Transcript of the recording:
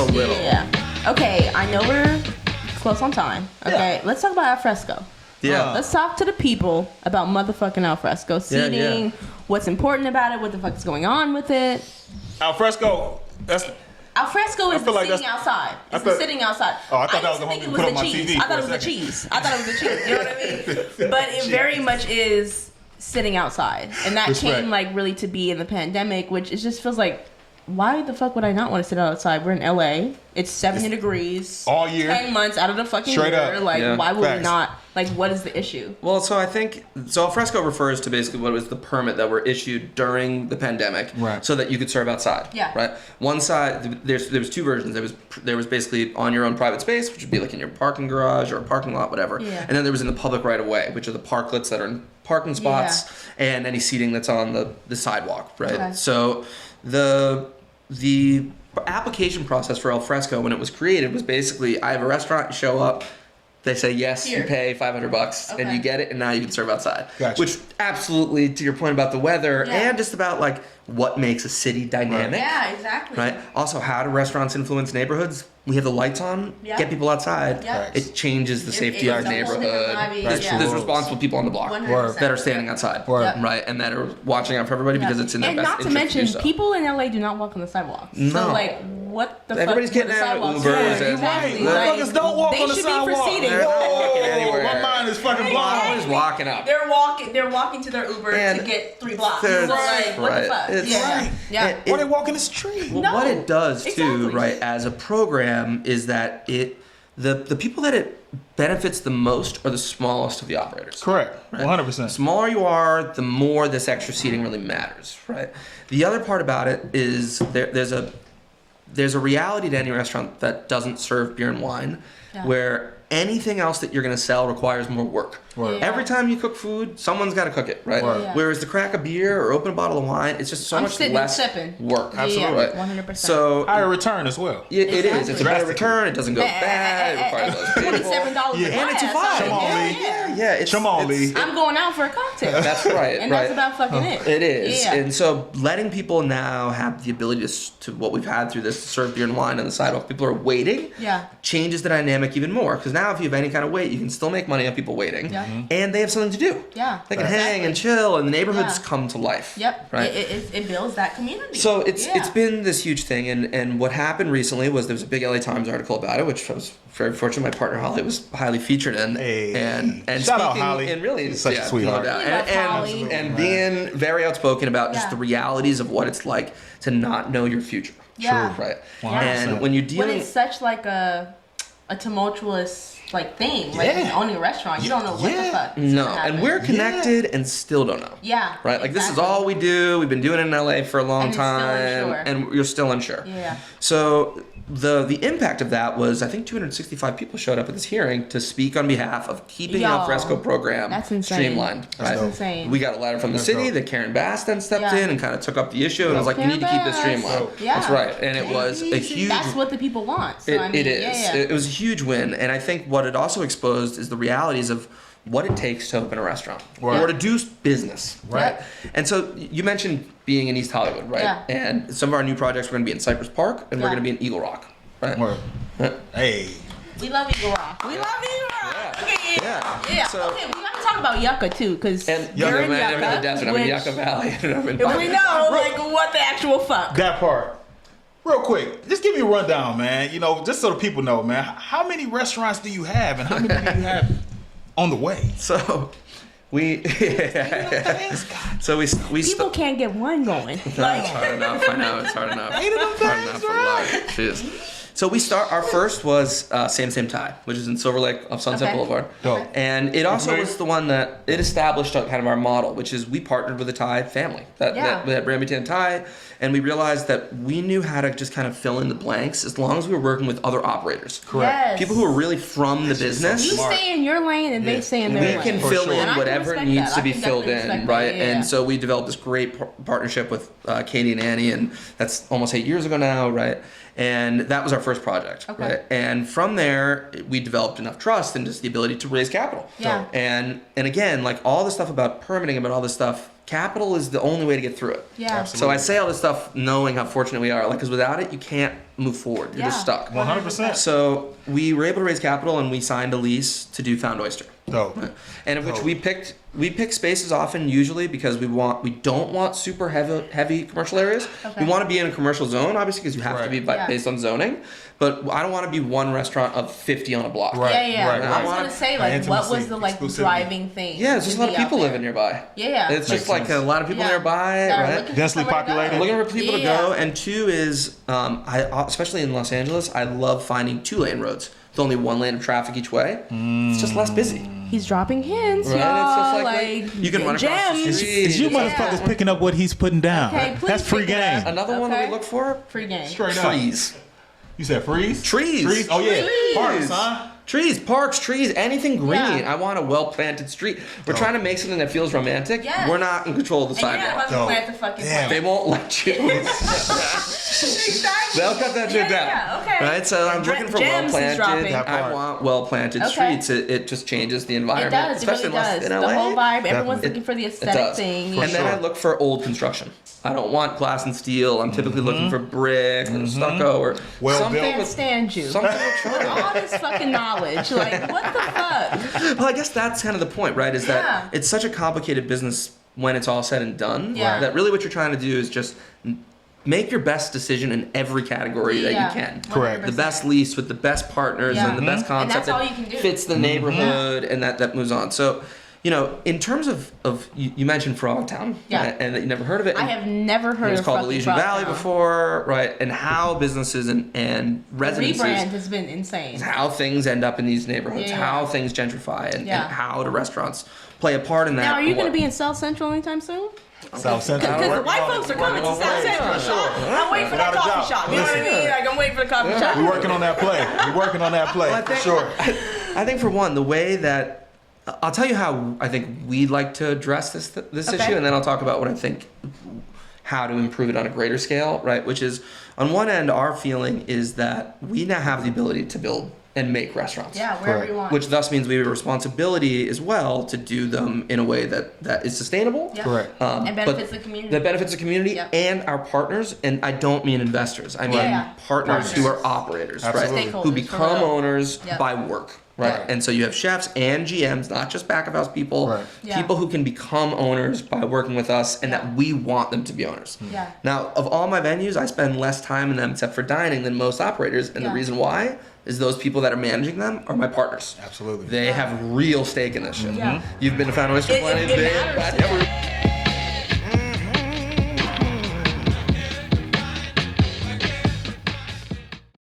a little. Yeah. Okay, I know we're close on time. Okay, let's talk about Fresco. Yeah. Let's talk to the people about motherfucking Alfresco seating, what's important about it, what the fuck is going on with it. Alfresco, Alfresco is feel like sitting outside. It's the sitting outside. Oh, I thought that was the think one it you was put the on my cheese. TV I thought it for was a the cheese. I thought it was the cheese. You know what I mean? But it very much is sitting outside. And that came like really to be in the pandemic, which it just feels like, why the fuck would I not want to sit outside? We're in LA. It's 70 degrees all year, 10 months out of the fucking straight year. Up. Like, why would we not? Like, what is the issue? Well, so I think Fresco refers to basically what was the permit that were issued during the pandemic, so that you could serve outside. Yeah. Right. One side, there was two versions. There was basically on your own private space, which would be like in your parking garage or a parking lot, whatever. Yeah. And then there was in the public right of way, which are the parklets that are in parking spots and any seating that's on the sidewalk. Right. Okay. So the application process for Fresco when it was created was basically, I have a restaurant, you show up, they say yes, you pay $500 and you get it, and now you can serve outside. Gotcha. Which absolutely, to your point about the weather and just about like what makes a city dynamic. Yeah, exactly. Right. Also, how do restaurants influence neighborhoods? We have the lights on, get people outside. Yeah. It changes the safety of the neighborhood. There's responsible people on the block 100%. that are standing outside, right, and that are watching out for everybody because it's in their best interest. And not to mention, to do so. people in LA do not walk on the sidewalks. No. So like, what the Everybody's fuck? getting out of Ubers. Exactly. Motherfuckers don't walk on the They should sidewalk. be for seating. They're not walking anywhere. My mind is fucking blown. Always walking up. They're walking to their Uber And to get 3 blocks. they're- So like, what the fuck? It's Yeah. Or they walk in the street. Well, what it does too, exactly. right, as a program, is that the people that it benefits the most are the smallest of the operators. Correct. 100%. The smaller you are, the more this extra seating really matters, right? The other part about it is there's a reality to any restaurant that doesn't serve beer and wine, where anything else that you're going to sell requires more work. Every time you cook food, someone's got to cook it, right? Whereas to crack a beer or open a bottle of wine, it's just so much less work. Absolutely. Right? 100%. So higher return as well. it is. It's a better return. It doesn't go bad. It requires less people. $27 a glass. And it's a vibe. Come on, Lee. Come on, Lee. I'm going out for a cocktail. That's right. And that's about fucking it. It is. Yeah. And so letting people now have the ability to what we've had through this, to serve beer and wine on the sidewalk, people are waiting, changes the dynamic even more. Because now if you have any kind of wait, you can still make money on people waiting. And they have something to do. Yeah. They can hang and chill, and the neighborhoods come to life. Yep. Right? It builds that community. So it's been this huge thing, and what happened recently was there was a big LA Times article about it, which I was very fortunate. My partner Holly was highly featured in, and shout out Holly, and really she's such a sweetheart, and being very outspoken about just the realities of what it's like to not know your future. Yeah. Right. 100%. And when you're dealing, when it's such like a tumultuous like thing, like owning a restaurant, you don't know what the fuck. No, and we're connected and still don't know. Yeah. Right? Like this is all we do. We've been doing it in LA for a long time, and you're still unsure. Yeah. So the impact of that was, I think 265 people showed up at this hearing to speak on behalf of keeping the Fresco program streamlined. That's insane. We got a letter from the city that Karen Bass then stepped in and kind of took up the issue and was like, you need to keep this streamlined. That's right. And it was a huge... That's what the people want. So, it is. It was a huge win. And I think what it also exposed is the realities of what it takes to open a restaurant or to do business, right? And so you mentioned being in East Hollywood, right? Yeah. And some of our new projects, we're going to be in Cypress Park and we're going to be in Eagle Rock, right? Hey. We love Eagle Rock. We love Eagle Rock. Okay, yeah. So, okay, we got to talk about Yucca too, because you're in the desert. I'm in Yucca Valley. We know, like, what the actual fuck. That part. Real quick, just give me a rundown, man. You know, just so the people know, man. How many restaurants do you have, and how many do you have on the way? So we People can't get one going. It's hard enough. I know it's hard enough. Jeez. So our first was Same Thai, which is in Silver Lake off Sunset Boulevard. Dope. And it also was the one that it established kind of our model, which is we partnered with a Thai family that Rambutan Thai, and we realized that we knew how to just kind of fill in the blanks as long as we were working with other operators. Correct. Yes. People who are really from the business. You stay in your lane and they stay in their lane. We can fill in whatever needs to be filled in, right? Yeah. And so we developed this great partnership with Katie and Annie, and that's almost 8 years ago now, right? And that was our first project, Okay. right? And from there, we developed enough trust and just the ability to raise capital. Yeah. And again, like all the stuff about permitting, about all this stuff, capital is the only way to get through it. Yeah. Absolutely. So I say all this stuff knowing how fortunate we are, like, because without it, you can't move forward. You're just stuck. 100%. So we were able to raise capital, and we signed a lease to do Found Oyster. Dope. And of which we pick spaces often usually because we don't want super heavy commercial areas. Okay. We want to be in a commercial zone, obviously, because you have to be based on zoning. But I don't want to be one restaurant of 50 on a block. Right. Yeah. Right, I right. was gonna say, like, what was the like Exclusivity. driving thing? Yeah, there's just a lot of people living nearby. Yeah. It's just Makes like sense. a lot of people Yeah. nearby, That are right? looking for Densely somewhere to go. populated. Looking for people to Yeah. go, and two is, especially in Los Angeles, I love finding 2-lane roads. With only 1 lane of traffic each way. It's just less busy. He's dropping hints, Right? y'all. It's just Like, you can run across the gems. street. Is you Yeah. motherfuckers picking up what he's putting down? Okay, please That's free pick it up. game. Another one that Okay. we look for, Free game. Straight up. trees. You said freeze? Trees. Trees? Oh, yeah. Trees. Parks, huh? Trees, parks, trees, anything green. Yeah. I want a well-planted street. We're trying to make something that feels romantic. Yes. We're not in control of the And you're not sidewalk. about to Dope. plant the fucking Damn. They plant. won't let you. Exactly. They'll cut that shit down. Yeah, okay. Right? So I'm looking for Gems is well-planted. dropping. That I part. want well-planted Okay. streets. It just changes the It environment. does. It especially really does. in The LA. whole vibe. Everyone's Definitely. looking for the It aesthetic does. thing. And then I sure. look for old construction. I don't want glass and steel. I'm typically looking for brick or stucco or Well something built. Can't with stand you. something with charm. All this fucking knowledge. Like, what the fuck? Well, I guess that's kind of the point, right? Is Yeah. that it's such a complicated business when it's all said and done. Yeah. That really what you're trying to do is just make your best decision in every category that you can. Correct. The best lease with the best partners Yeah. and the best And concept that's all that you can do. fits the neighborhood and that moves on. So, in terms of you mentioned Frogtown, Yeah. right? And that you never heard of it. I have never heard It was of called fucking Elysian Valley Frogtown. before, right? And how businesses and residences, Rebrand has been insane. how things end up in these neighborhoods, Yeah. how things gentrify, and Yeah. how do restaurants play a part in that. Now, are you and going to what- be in South Central anytime soon? South Central. Because the white folks are coming to South Central. I'm waiting for that Without a coffee doubt. shop. You know what I mean? Like, I'm waiting for the coffee shop. We're working on that play. We're working on that play. Well, I For think- sure. I think for one, the way that I'll tell you how I think we'd like to address this Okay. issue, and then I'll talk about what I think how to improve it on a greater scale, right? Which is, on one end, our feeling is that we now have the ability to build and make restaurants. Yeah, wherever Correct. you want. Which thus means we have a responsibility as well to do them in a way that is sustainable. Yeah. Correct. And but benefits the community. That benefits the community Yep. and our partners, and I don't mean investors. I mean Yeah. partners who Partners. are operators, Absolutely. right? Stakeholders, Who for become real. owners Yep. by work, right? Right. And so you have chefs and GMs, not just back of house people, Right. Yeah. people who can become owners by working with us, and Yeah. that we want them to be owners. Yeah. Now, of all my venues, I spend less time in them except for dining than most operators, and Yeah. the reason why is those people that are managing them are my partners. Absolutely. They have real stake in this shit. Yeah. You've been to Found Oyster It plenty. matters to them.